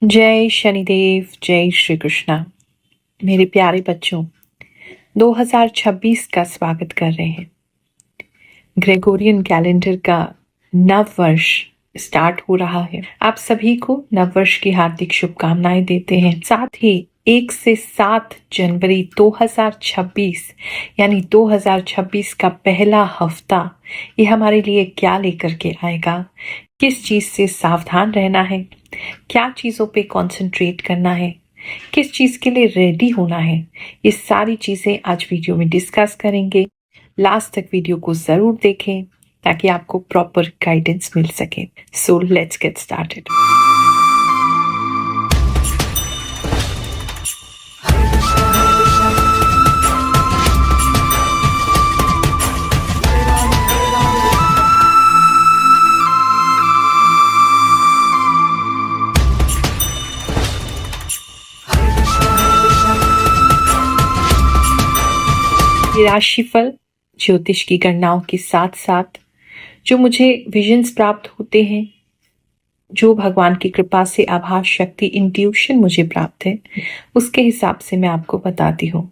जय शनिदेव, जय श्री कृष्णा। मेरे प्यारे बच्चों, 2026 का स्वागत कर रहे हैं। ग्रेगोरियन कैलेंडर का नव वर्ष स्टार्ट हो रहा है। आप सभी को नव वर्ष की हार्दिक शुभकामनाएं देते हैं। साथ ही 1 से 7 जनवरी 2026 यानी 2026 का पहला हफ्ता ये हमारे लिए क्या लेकर के आएगा, किस चीज से सावधान रहना है, क्या चीज़ों पे कंसंट्रेट करना है, किस चीज़ के लिए रेडी होना है, ये सारी चीज़ें आज वीडियो में डिस्कस करेंगे। लास्ट तक वीडियो को ज़रूर देखें ताकि आपको प्रॉपर गाइडेंस मिल सके। So let's get started. राशिफल ज्योतिष की गणनाओं के साथ साथ जो मुझे विजन्स प्राप्त होते हैं, जो भगवान की कृपा से आभास शक्ति इंट्यूशन मुझे प्राप्त है, उसके हिसाब से मैं आपको बताती हूँ।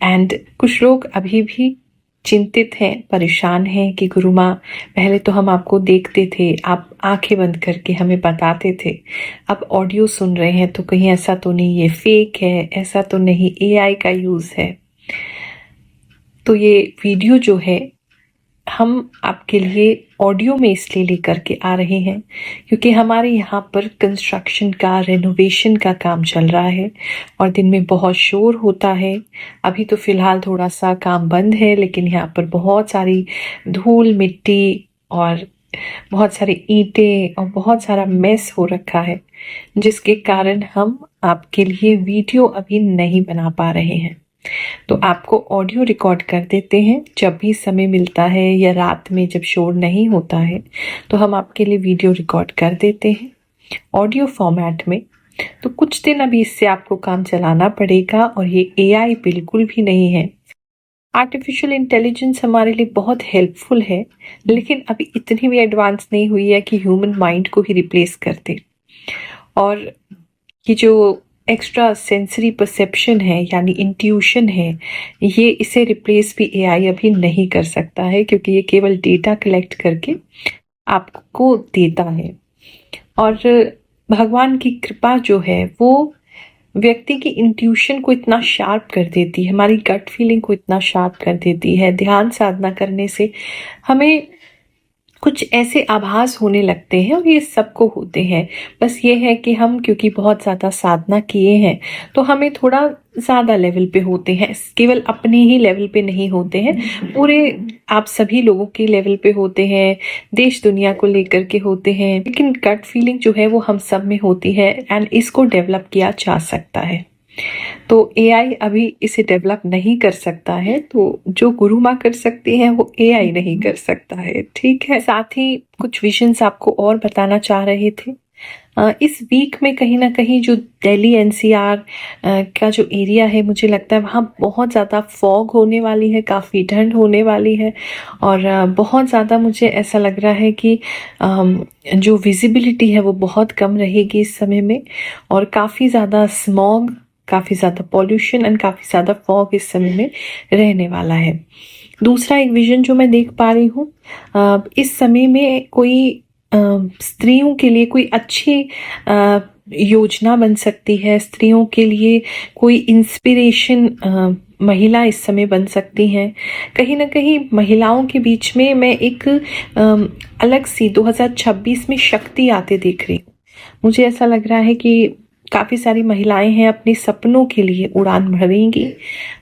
एंड कुछ लोग अभी भी चिंतित हैं, परेशान हैं कि गुरु माँ पहले तो हम आपको देखते थे, आप आंखें बंद करके हमें बताते थे, अब ऑडियो सुन रहे हैं तो कहीं ऐसा तो नहीं ये फेक है, ऐसा तो नहीं AI का यूज़ है। तो ये वीडियो जो है हम आपके लिए ऑडियो में इसलिए लेकर के आ रहे हैं क्योंकि हमारे यहाँ पर कंस्ट्रक्शन का, रेनोवेशन का काम चल रहा है और दिन में बहुत शोर होता है। अभी तो फिलहाल थोड़ा सा काम बंद है, लेकिन यहाँ पर बहुत सारी धूल मिट्टी और बहुत सारी ईंटें और बहुत सारा मेस हो रखा है, जिसके कारण हम आपके लिए वीडियो अभी नहीं बना पा रहे हैं। तो आपको ऑडियो रिकॉर्ड कर देते हैं, जब भी समय मिलता है या रात में जब शोर नहीं होता है तो हम आपके लिए वीडियो रिकॉर्ड कर देते हैं ऑडियो फॉर्मेट में। तो कुछ दिन अभी इससे आपको काम चलाना पड़ेगा और ये AI बिल्कुल भी नहीं है। आर्टिफिशियल इंटेलिजेंस हमारे लिए बहुत हेल्पफुल है, लेकिन अभी इतनी भी एडवांस नहीं हुई है कि ह्यूमन माइंड को ही रिप्लेस कर दे। और ये जो एक्स्ट्रा सेंसरी परसेप्शन है यानी इंट्यूशन है, ये इसे रिप्लेस भी AI अभी नहीं कर सकता है, क्योंकि ये केवल डेटा कलेक्ट करके आपको देता है। और भगवान की कृपा जो है वो व्यक्ति की इंट्यूशन को इतना शार्प कर देती है, हमारी गट फीलिंग को इतना शार्प कर देती है। ध्यान साधना करने से हमें कुछ ऐसे आभास होने लगते हैं और ये सबको होते हैं। बस ये है कि हम क्योंकि बहुत ज़्यादा साधना किए हैं तो हमें थोड़ा ज़्यादा लेवल पे होते हैं, केवल अपने ही लेवल पे नहीं होते हैं, पूरे आप सभी लोगों के लेवल पे होते हैं, देश दुनिया को लेकर के होते हैं। लेकिन गट फीलिंग जो है वो हम सब में होती है एंड इसको डेवलप किया जा सकता है। तो AI अभी इसे डेवलप नहीं कर सकता है, तो जो गुरु माँ कर सकती हैं वो AI नहीं कर सकता है। ठीक है। साथ ही कुछ विजन्स आपको और बताना चाह रहे थे। इस वीक में कहीं ना कहीं जो दिल्ली NCR का जो एरिया है, मुझे लगता है वहाँ बहुत ज़्यादा फॉग होने वाली है, काफ़ी ठंड होने वाली है और बहुत ज़्यादा मुझे ऐसा लग रहा है कि जो विजिबिलिटी है वो बहुत कम रहेगी इस समय में, और काफ़ी ज़्यादा स्मॉग, काफ़ी ज़्यादा पॉल्यूशन एंड काफ़ी ज़्यादा फॉग इस समय में रहने वाला है। दूसरा एक विजन जो मैं देख पा रही हूँ, इस समय में कोई स्त्रियों के लिए कोई अच्छी योजना बन सकती है, स्त्रियों के लिए कोई इंस्पिरेशन महिला इस समय बन सकती हैं। कहीं ना कहीं महिलाओं के बीच में मैं एक अलग सी 2026 में शक्ति आते देख रही हूँ। मुझे ऐसा लग रहा है कि काफ़ी सारी महिलाएं हैं अपने सपनों के लिए उड़ान भरेंगी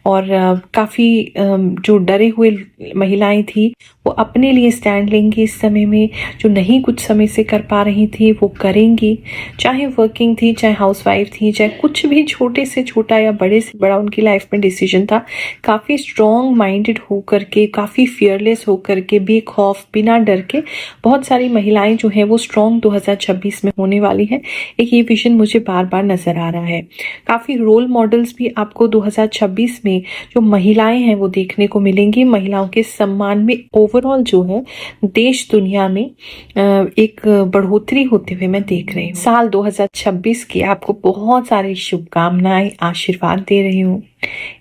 और काफ़ी जो डरे हुए महिलाएं थी वो अपने लिए स्टैंड लेंगी इस समय में। जो नहीं कुछ समय से कर पा रही थी वो करेंगी, चाहे वर्किंग थी, चाहे हाउसवाइफ थी, चाहे कुछ भी छोटे से छोटा या बड़े से बड़ा उनकी लाइफ में डिसीजन था। काफ़ी स्ट्रॉन्ग माइंडेड होकर के, काफ़ी फियरलेस होकर के, बेखौफ, बिना डर के बहुत सारी महिलाएं जो हैं वो स्ट्रॉन्ग 2026 में होने वाली हैं। एक ये विजन मुझे बार बार नज़र आ रहा है। काफ़ी रोल मॉडल्स भी आपको 2026 में में जो महिलाएं हैं वो देखने को मिलेंगी। महिलाओं के सम्मान में ओवरऑल जो है देश दुनिया में एक बढ़ोतरी होते हुए मैं देख रही हूँ। साल 2026 की आपको बहुत सारी शुभकामनाएं, आशीर्वाद दे रही हूँ।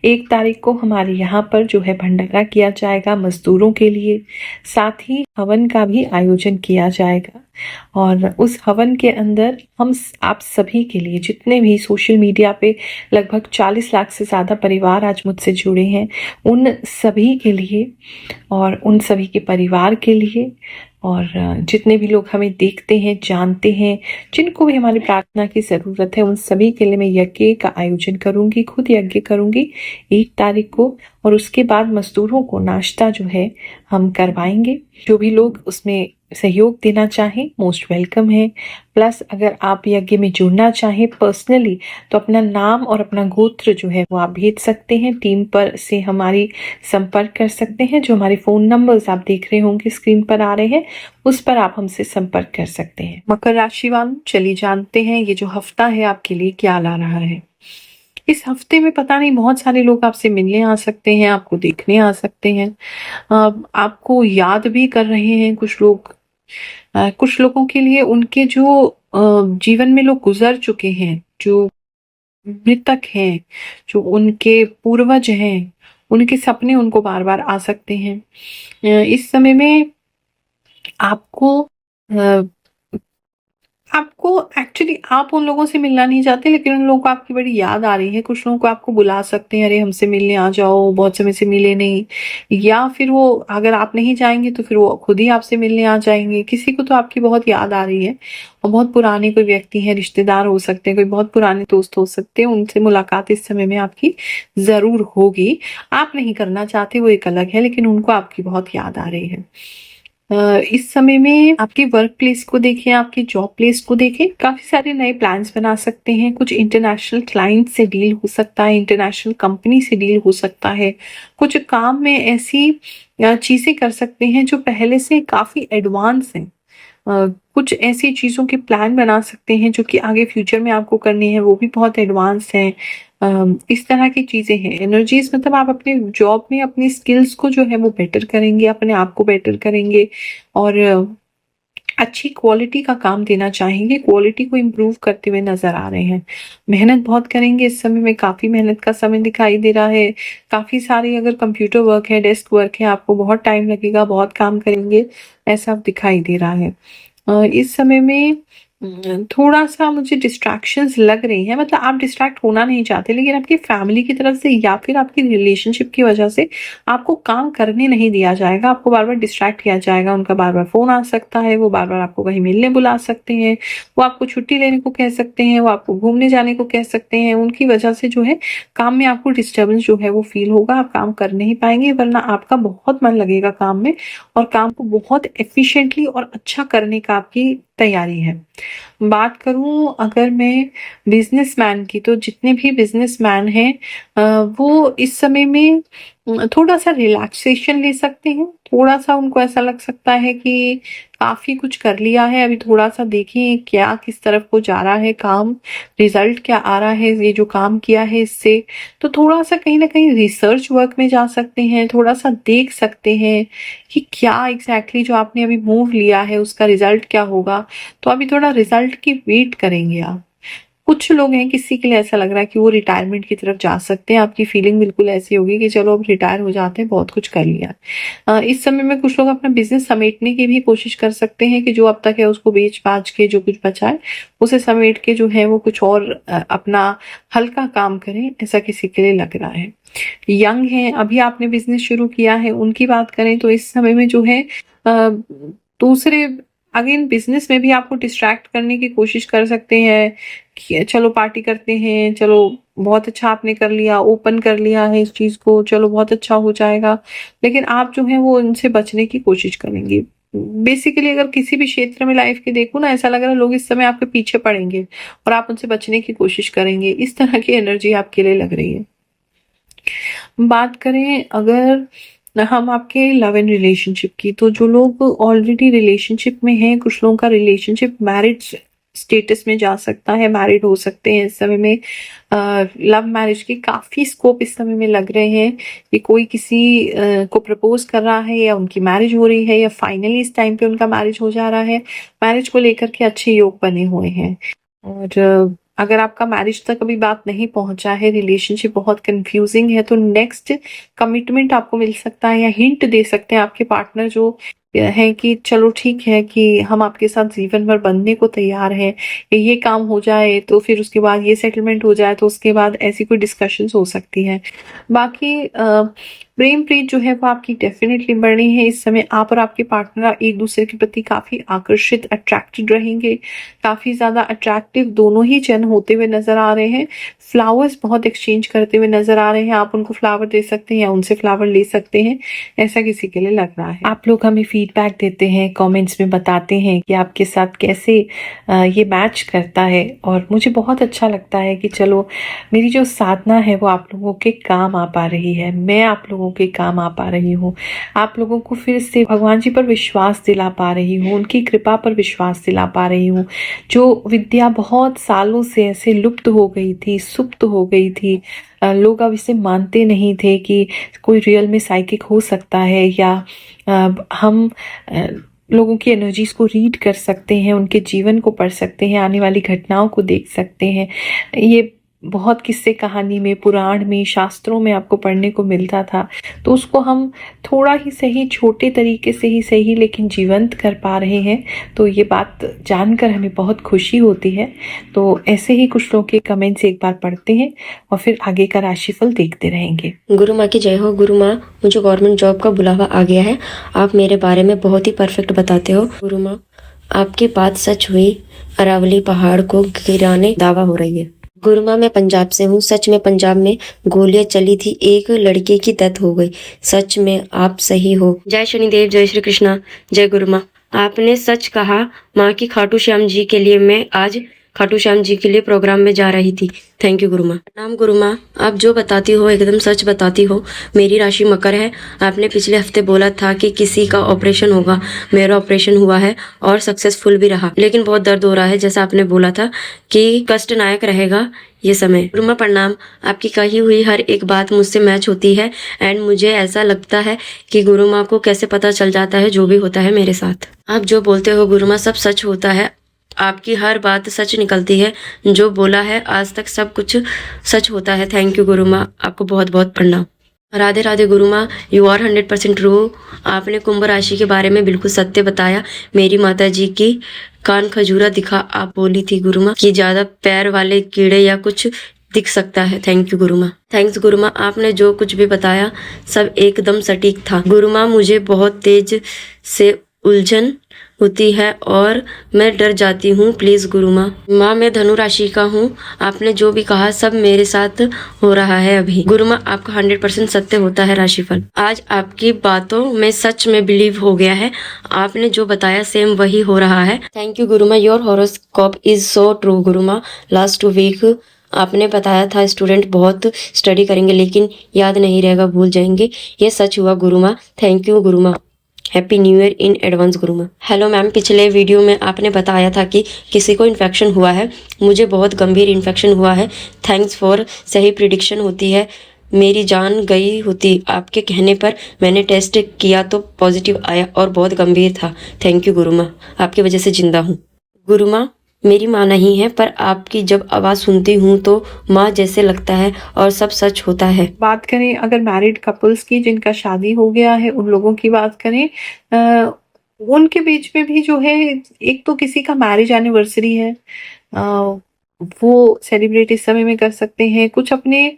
1 तारीख को हमारे यहाँ पर जो है भंडारा किया जाएगा मजदूरों के लिए, साथ ही हवन का भी आयोजन किया जाएगा। और उस हवन के अंदर हम आप सभी के लिए, जितने भी सोशल मीडिया पे लगभग 40 लाख से ज़्यादा परिवार आज मुझसे जुड़े हैं, उन सभी के लिए और उन सभी के परिवार के लिए और जितने भी लोग हमें देखते हैं, जानते हैं, जिनको भी हमारी प्रार्थना की ज़रूरत है, उन सभी के लिए मैं यज्ञ का आयोजन करूंगी, खुद यज्ञ करूंगी 1 तारीख को। और उसके बाद मजदूरों को नाश्ता जो है हम करवाएंगे। जो भी लोग उसमें सहयोग देना चाहें मोस्ट वेलकम है। प्लस अगर आप यज्ञ में जुड़ना चाहें पर्सनली तो अपना नाम और अपना गोत्र जो है वो आप भेज सकते हैं। टीम पर से हमारी संपर्क कर सकते हैं। जो हमारे फ़ोन नंबर्स आप देख रहे होंगे स्क्रीन पर आ रहे हैं, उस पर आप हमसे संपर्क कर सकते हैं। मकर राशि वालों, चलिए जानते हैं ये जो हफ्ता है आपके लिए क्या ला रहा है। इस हफ्ते में पता नहीं बहुत सारे लोग आपसे मिलने आ सकते हैं, आपको देखने आ सकते हैं, आपको याद भी कर रहे हैं कुछ लोग। कुछ लोगों के लिए उनके जो जीवन में लोग गुजर चुके हैं, जो मृतक हैं, जो उनके पूर्वज हैं, उनके सपने उनको बार बार आ सकते हैं। इस समय में आपको आपको एक्चुअली आप उन लोगों से मिलना नहीं चाहते, लेकिन उन लोगों को आपकी बड़ी याद आ रही है। कुछ लोगों को आपको बुला सकते हैं, अरे हमसे मिलने आ जाओ, बहुत समय से मिले नहीं। या फिर वो अगर आप नहीं जाएंगे तो फिर वो खुद ही आपसे मिलने आ जाएंगे। किसी को तो आपकी बहुत याद आ रही है और बहुत पुराने कोई व्यक्ति हैं, रिश्तेदार हो सकते हैं, कोई बहुत पुराने दोस्त हो सकते हैं, उनसे मुलाकात इस समय में आपकी जरूर होगी। आप नहीं करना चाहते, वो एक अलग है, लेकिन उनको आपकी बहुत याद आ रही है। इस समय में आपके वर्क प्लेस को देखें, आपके जॉब प्लेस को देखें, काफी सारे नए प्लान्स बना सकते हैं। कुछ इंटरनेशनल क्लाइंट से डील हो सकता है, इंटरनेशनल कंपनी से डील हो सकता है। कुछ काम में ऐसी चीजें कर सकते हैं जो पहले से काफी एडवांस हैं। कुछ ऐसी चीज़ों के प्लान बना सकते हैं जो कि आगे फ्यूचर में आपको करनी है, वो भी बहुत एडवांस हैं। इस तरह की चीज़ें हैं। एनर्जीज मतलब आप अपने जॉब में अपनी स्किल्स को जो है वो बेटर करेंगे, अपने आप को बेटर करेंगे और अच्छी क्वालिटी का काम देना चाहेंगे, क्वालिटी को इम्प्रूव करते हुए नजर आ रहे हैं। मेहनत बहुत करेंगे इस समय में, काफ़ी मेहनत का समय दिखाई दे रहा है। काफ़ी सारे अगर कंप्यूटर वर्क है, डेस्क वर्क है, आपको बहुत टाइम लगेगा, बहुत काम करेंगे, ऐसा दिखाई दे रहा है। इस समय में थोड़ा सा मुझे डिस्ट्रैक्शंस लग रही हैं। मतलब आप डिस्ट्रैक्ट होना नहीं चाहते, लेकिन आपकी फैमिली की तरफ से या फिर आपकी रिलेशनशिप की वजह से आपको काम करने नहीं दिया जाएगा। आपको बार बार डिस्ट्रैक्ट किया जाएगा। उनका बार बार फोन आ सकता है, वो बार बार आपको कहीं मिलने बुला सकते हैं, वो आपको छुट्टी लेने को कह सकते हैं, वो आपको घूमने जाने को कह सकते हैं। उनकी वजह से जो है काम में आपको डिस्टर्बेंस जो है वो फील होगा। आप काम कर नहीं पाएंगे, वरना आपका बहुत मन लगेगा काम में और काम को बहुत एफिशिएंटली और अच्छा करने का आपकी तैयारी है। बात करूं अगर मैं बिजनेसमैन की, तो जितने भी बिजनेसमैन हैं वो इस समय में थोड़ा सा रिलैक्सेशन ले सकते हैं। थोड़ा सा उनको ऐसा लग सकता है कि काफी कुछ कर लिया है, अभी थोड़ा सा देखें क्या किस तरफ को जा रहा है काम, रिजल्ट क्या आ रहा है ये जो काम किया है इससे। तो थोड़ा सा कहीं ना कहीं रिसर्च वर्क में जा सकते हैं, थोड़ा सा देख सकते हैं कि क्या एग्जैक्टली जो आपने अभी मूव लिया है उसका रिजल्ट क्या होगा। तो अभी थोड़ा रिजल्ट की वेट करेंगे आप। कुछ लोग हैं, किसी के लिए ऐसा लग रहा है कि वो रिटायरमेंट की तरफ जा सकते हैं। आपकी फीलिंग बिल्कुल ऐसी होगी कि चलो अब रिटायर हो जाते हैं, बहुत कुछ कर लिया। इस समय में कुछ लोग अपना बिजनेस समेटने की भी कोशिश कर सकते हैं कि जो अब तक है उसको बेच बाच के जो कुछ बचा है उसे समेट के जो है वो कुछ और अपना हल्का काम करें, ऐसा किसी के लिए लग रहा है। यंग है, अभी आपने बिजनेस शुरू किया है, उनकी बात करें तो इस समय में जो है दूसरे अगेन बिजनेस में भी आपको डिस्ट्रैक्ट करने की कोशिश कर सकते हैं कि चलो पार्टी करते हैं, चलो बहुत अच्छा आपने कर लिया, ओपन कर लिया है इस चीज को, चलो बहुत अच्छा हो जाएगा। लेकिन आप जो है वो इनसे बचने की कोशिश करेंगे। बेसिकली अगर किसी भी क्षेत्र में लाइफ के देखो ना, ऐसा लग रहा है लोग इस समय आपके पीछे पड़ेंगे और आप उनसे बचने की कोशिश करेंगे। इस तरह की एनर्जी आपके लिए लग रही है। बात करें अगर हम आपके लव एंड रिलेशनशिप की, तो जो लोग ऑलरेडी रिलेशनशिप में हैं, कुछ लोगों का रिलेशनशिप मैरिज स्टेटस में जा सकता है, मैरिड हो सकते हैं इस समय में। लव मैरिज के काफ़ी स्कोप इस समय में लग रहे हैं कि कोई किसी को प्रपोज कर रहा है या उनकी मैरिज हो रही है या फाइनली इस टाइम पे उनका मैरिज हो जा रहा है। मैरिज को लेकर के अच्छे योग बने हुए हैं। और अगर आपका मैरिज तक अभी बात नहीं पहुंचा है, रिलेशनशिप बहुत कंफ्यूजिंग है, तो नेक्स्ट कमिटमेंट आपको मिल सकता है या हिंट दे सकते हैं आपके पार्टनर जो है कि चलो ठीक है कि हम आपके साथ जीवन भर बनने को तैयार हैं। ये काम हो जाए तो फिर उसके बाद ये सेटलमेंट हो जाए तो उसके बाद ऐसी कोई डिस्कशंस हो सकती है। बाकी प्रेम प्रीत जो है वो आपकी डेफिनेटली बढ़नी है इस समय। आप और आपके पार्टनर एक दूसरे के प्रति काफी आकर्षित, अट्रैक्टेड रहेंगे। काफी ज्यादा अट्रैक्टिव दोनों ही जन होते हुए नजर आ रहे हैं। फ्लावर्स बहुत एक्सचेंज करते हुए नजर आ रहे हैं। आप उनको फ्लावर दे सकते हैं या उनसे फ्लावर ले सकते हैं, ऐसा किसी के लिए लग रहा है। आप लोग हमें फीडबैक देते हैं, कमेंट्स में बताते हैं कि आपके साथ कैसे ये मैच करता है, और मुझे बहुत अच्छा लगता है कि चलो मेरी जो साधना है वो आप लोगों के काम आ पा रही है, मैं आप लोगों के काम आ पा रही हूँ, आप लोगों को फिर से भगवान जी पर विश्वास दिला पा रही हूँ, उनकी कृपा पर विश्वास दिला पा रही हूँ। जो विद्या बहुत सालों से ऐसे लुप्त हो गई थी, सुप्त हो गई थी, लोग अब इसे मानते नहीं थे कि कोई रियल में साइकिक हो सकता है, या हम लोगों की एनर्जीज को रीड कर सकते हैं, उनके जीवन को पढ़ सकते हैं, आने वाली घटनाओं को देख सकते हैं। ये बहुत किस्से कहानी में, पुराण में, शास्त्रों में आपको पढ़ने को मिलता था। तो उसको हम थोड़ा ही सही, छोटे तरीके से ही सही, लेकिन जीवंत कर पा रहे हैं। तो ये बात जानकर हमें बहुत खुशी होती है। तो ऐसे ही कुछ लोगों के कमेंट्स एक बार पढ़ते हैं और फिर आगे का राशिफल देखते रहेंगे। गुरु माँ की जय हो। गुरु माँ, मुझे गवर्नमेंट जॉब का बुलावा आ गया है। आप मेरे बारे में बहुत ही परफेक्ट बताते हो। गुरु माँ, आपकी बात सच हुई, अरावली पहाड़ को गिराने दावा हो रही है। गुरु माँ, मैं पंजाब से हूँ। सच में पंजाब में गोलियां चली थी, एक लड़के की डेथ हो गई। सच में आप सही हो। जय शनिदेव, जय श्री कृष्णा, जय गुरु माँ। आपने सच कहा। माँ की खाटू श्याम जी के लिए मैं आज खाटू श्याम जी के लिए प्रोग्राम में जा रही थी। थैंक यू गुरु माँ। नाम गुरु माँ, आप जो बताती हो एकदम सच बताती हो। मेरी राशि मकर है। आपने पिछले हफ्ते बोला था कि किसी का ऑपरेशन होगा। मेरा ऑपरेशन हुआ है और सक्सेसफुल भी रहा, लेकिन बहुत दर्द हो रहा है। जैसा आपने बोला था कि कष्टनायक रहेगा ये समय। गुरु माँ प्रणाम। आपकी कही हुई हर एक बात मुझसे मैच होती है एंड मुझे ऐसा लगता है कि गुरु माँ को कैसे पता चल जाता है जो भी होता है मेरे साथ। आप जो बोलते हो गुरु माँ सब सच होता है। आपकी हर बात सच निकलती है। जो बोला है आज तक सब कुछ सच होता है। थैंक यू गुरु माँ, आपको बहुत बहुत प्रणाम। राधे राधे गुरु माँ, यू आर 100% ट्रू। आपने कुंभ राशि के बारे में बिल्कुल सत्य बताया। मेरी माता जी की कान खजूरा दिखा आप बोली थी गुरु माँ कि ज्यादा पैर वाले कीड़े या कुछ दिख सकता है। थैंक यू गुरु माँ। थैंक्स गुरु माँ, आपने जो कुछ भी बताया सब एकदम सटीक था। गुरु माँ, मुझे बहुत तेज से उलझन होती है और मैं डर जाती हूँ। प्लीज गुरु माँ। माँ, मैं धनु राशि का हूँ। आपने जो भी कहा सब मेरे साथ हो रहा है अभी। गुरु माँ, आपका 100% सत्य होता है राशिफल। आज आपकी बातों में सच में बिलीव हो गया है। आपने जो बताया सेम वही हो रहा है। थैंक यू गुरु माँ। Your horoscope is so true गुरु माँ। लास्ट वीक आपने बताया था स्टूडेंट बहुत स्टडी करेंगे लेकिन याद नहीं रहेगा, भूल जाएंगे। ये सच हुआ गुरु माँ। थैंक यू गुरु माँ। Happy new year in advance गुरु माँ। हेलो मैम, पिछले वीडियो में आपने बताया था कि किसी को इन्फेक्शन हुआ है। मुझे बहुत गंभीर इन्फेक्शन हुआ है। थैंक्स फॉर सही प्रिडिक्शन होती है। मेरी जान गई होती। आपके कहने पर मैंने टेस्ट किया तो पॉजिटिव आया और बहुत गंभीर था। थैंक यू गुरु माँ, आपकी वजह से जिंदा हूँ। गुरु माँ, मेरी माँ नहीं है पर आपकी जब आवाज सुनती हूँ तो माँ जैसे लगता है और सब सच होता है। बात करें अगर मैरिड कपल्स की जिनका शादी हो गया है, उन लोगों की बात करें, उनके बीच में भी जो है, एक तो किसी का मैरिज एनिवर्सरी है, वो सेलिब्रेट इस समय में कर सकते हैं। कुछ अपने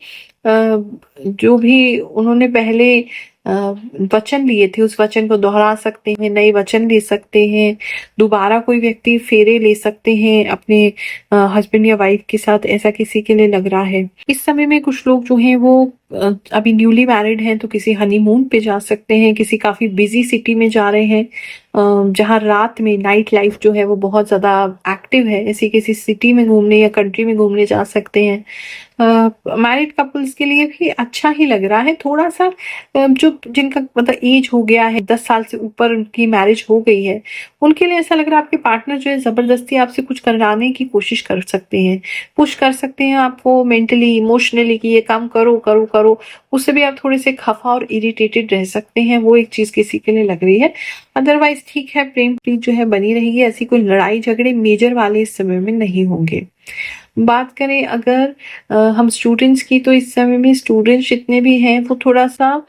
जो भी उन्होंने पहले वचन लिए थे उस वचन को दोहरा सकते हैं, नए वचन ले सकते हैं, दोबारा कोई व्यक्ति फेरे ले सकते हैं अपने हस्बैंड या वाइफ के साथ, ऐसा किसी के लिए लग रहा है। इस समय में कुछ लोग जो हैं वो अभी न्यूली मैरिड हैं तो किसी हनीमून पे जा सकते हैं, किसी काफी बिजी सिटी में जा रहे हैं जहाँ रात में नाइट लाइफ जो है वो बहुत ज्यादा एक्टिव है, ऐसी किसी सिटी में घूमने या कंट्री में घूमने जा सकते हैं। मैरिड कपल्स के लिए भी अच्छा ही लग रहा है। थोड़ा सा जो जो जिनका मतलब एज हो गया है, 10 साल से ऊपर उनकी मैरिज हो गई है, उनके लिए ऐसा लग रहा है आपके पार्टनर जो है ज़बरदस्ती आपसे कुछ कराने की कोशिश कर सकते हैं, पुश कर सकते हैं आपको मेंटली, इमोशनली कि ये काम करो, करो, करो। उससे भी आप थोड़े से खफ़ा और इरिटेटेड रह सकते हैं, वो एक चीज़ किसी के लिए लग रही है। अदरवाइज़ ठीक है, प्रेम प्रीत जो है बनी रहेगी, ऐसी कोई लड़ाई झगड़े मेजर वाले इस समय में नहीं होंगे। बात करें अगर हम स्टूडेंट्स की, तो इस समय में स्टूडेंट्स जितने भी हैं वो थोड़ा-सा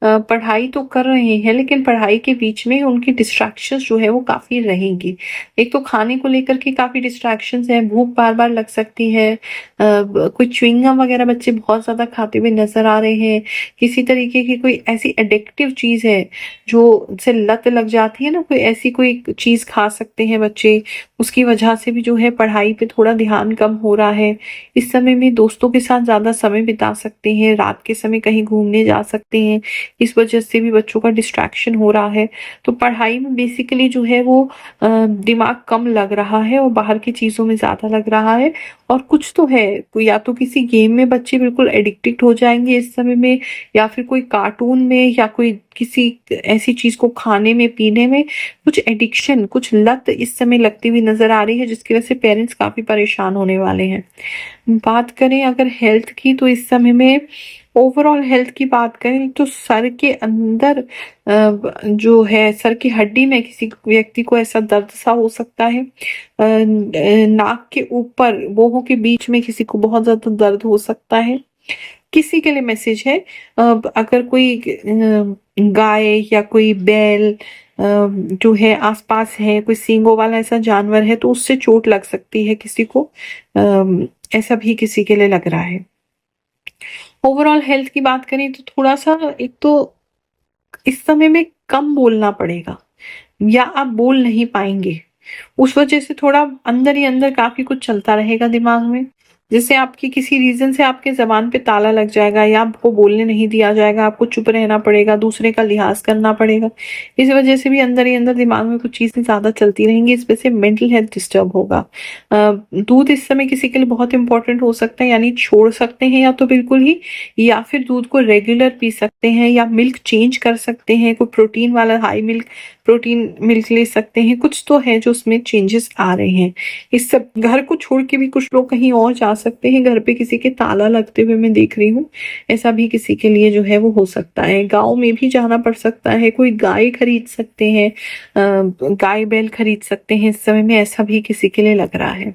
पढ़ाई तो कर रहे हैं, लेकिन पढ़ाई के बीच में उनकी डिस्ट्रैक्शंस जो है वो काफ़ी रहेंगी। एक तो खाने को लेकर के काफ़ी डिस्ट्रैक्शंस हैं, भूख बार-बार लग सकती है, कोई च्युइंग गम वगैरह बच्चे बहुत ज़्यादा खाते हुए नज़र आ रहे हैं, किसी तरीके की कोई ऐसी एडिक्टिव चीज़ है जो से लत लग जाती है ना, कोई ऐसी कोई चीज़ खा सकते हैं बच्चे, उसकी वजह से भी जो है पढ़ाई पे थोड़ा ध्यान कम हो रहा है। इस समय में दोस्तों के साथ ज़्यादा समय बिता सकते हैं, रात के समय कहीं घूमने जा सकते हैं, इस वजह से भी बच्चों का डिस्ट्रैक्शन हो रहा है। तो पढ़ाई में बेसिकली जो है वो दिमाग कम लग रहा है और बाहर की चीज़ों में ज़्यादा लग रहा है। और कुछ तो है, कोई या तो किसी गेम में बच्चे बिल्कुल एडिक्टेड हो जाएँगे इस समय में, या फिर कोई कार्टून में, या कोई किसी ऐसी चीज़ को खाने में, पीने में, कुछ एडिक्शन, कुछ लत इस समय लगती हुई नज़र आ रही है, जिसकी वजह से पेरेंट्स काफ़ी परेशान होने वाले हैं। बात करें अगर हेल्थ की, तो इस समय में ओवरऑल हेल्थ की बात करें तो सर के अंदर जो है सर की हड्डी में किसी व्यक्ति को ऐसा दर्द सा हो सकता है, नाक के ऊपर भौहों के बीच में किसी को बहुत ज़्यादा दर्द हो सकता है। किसी के लिए मैसेज है, अगर कोई गाय या कोई बैल जो है आसपास है, कोई सींगों वाला ऐसा जानवर है, तो उससे चोट लग सकती है किसी को, ऐसा भी किसी के लिए लग रहा है। ओवरऑल हेल्थ की बात करें तो थोड़ा-सा, एक तो इस समय में कम बोलना पड़ेगा या आप बोल नहीं पाएँगे। उस वजह से थोड़ा अंदर ही अंदर काफ़ी कुछ चलता रहेगा दिमाग में, जिससे आपकी किसी रीज़न से आपके ज़बान पे ताला लग जाएगा या आपको बोलने नहीं दिया जाएगा, आपको चुप रहना पड़ेगा, दूसरे का लिहाज़ करना पड़ेगा। इस वजह से भी अंदर ही अंदर दिमाग में कुछ चीज़ें ज़्यादा चलती रहेंगी, इस वजह से मेंटल हेल्थ डिस्टर्ब होगा। दूध इस समय किसी के लिए बहुत इम्पोर्टेंट हो सकता है, यानी छोड़ सकते हैं या तो बिल्कुल ही, या फिर दूध को रेगुलर पी सकते हैं, या मिल्क चेंज कर सकते हैं, कोई प्रोटीन वाला हाई मिल्क, प्रोटीन मिल्क ले सकते हैं। कुछ तो है जो उसमें चेंजेस आ रहे हैं। इस सब घर को छोड़ के भी कुछ लोग कहीं और जा सकते हैं, घर पे किसी के ताला लगते हुए मैं देख रही हूँ, ऐसा भी किसी के लिए जो है वो हो सकता है। गाँव में भी जाना पड़ सकता है, कोई गाय खरीद सकते हैं, गाय बैल खरीद सकते हैं इस समय में, ऐसा भी किसी के लिए लग रहा है।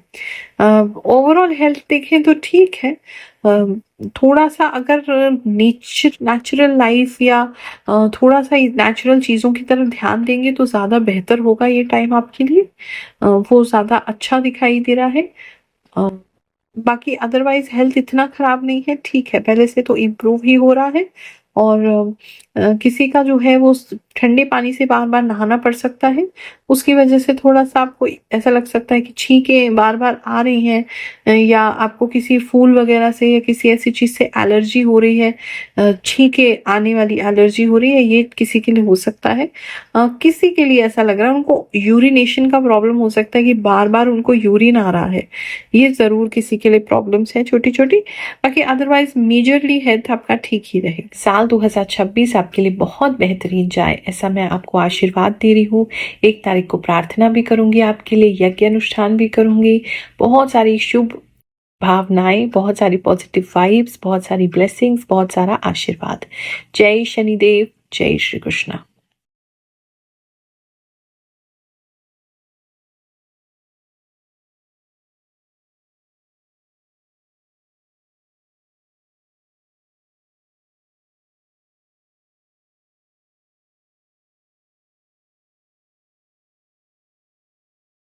ओवरऑल हेल्थ देखें तो ठीक है, थोड़ा-सा अगर नेचुरल लाइफ या थोड़ा-सा नेचुरल चीज़ों की तरफ ध्यान देंगे तो ज़्यादा बेहतर होगा ये टाइम आपके लिए, वो ज़्यादा अच्छा दिखाई दे रहा है। अ, बाकी अदरवाइज़ हेल्थ इतना खराब नहीं है, ठीक है, पहले से तो इम्प्रूव ही हो रहा है। और किसी का जो है वो ठंडे पानी से बार-बार नहाना पड़ सकता है, उसकी वजह से थोड़ा-सा आपको ऐसा लग सकता है कि छींकें बार-बार आ रही हैं, या आपको किसी फूल वगैरह से या किसी ऐसी चीज़ से एलर्जी हो रही है, छींकें आने वाली एलर्जी हो रही है, ये किसी के लिए हो सकता है। किसी के लिए ऐसा लग रहा है उनको यूरिनेशन का प्रॉब्लम हो सकता है कि बार-बार उनको यूरिन आ रहा है, ये ज़रूर किसी के लिए प्रॉब्लम्स हैं छोटी-छोटी। बाकी अदरवाइज़ मेजरली हेल्थ आपका ठीक ही रहेगा। साल 2026 आपके लिए बहुत बेहतरीन जाए, ऐसा मैं आपको आशीर्वाद दे रही हूँ। 1 तारीख को प्रार्थना भी करूँगी आपके लिए, यज्ञ अनुष्ठान भी करूँगी। बहुत सारी शुभ भावनाएँ, बहुत सारी पॉजिटिव वाइब्स, बहुत सारी ब्लेसिंग्स, बहुत सारा आशीर्वाद। जय शनिदेव, जय श्री कृष्ण।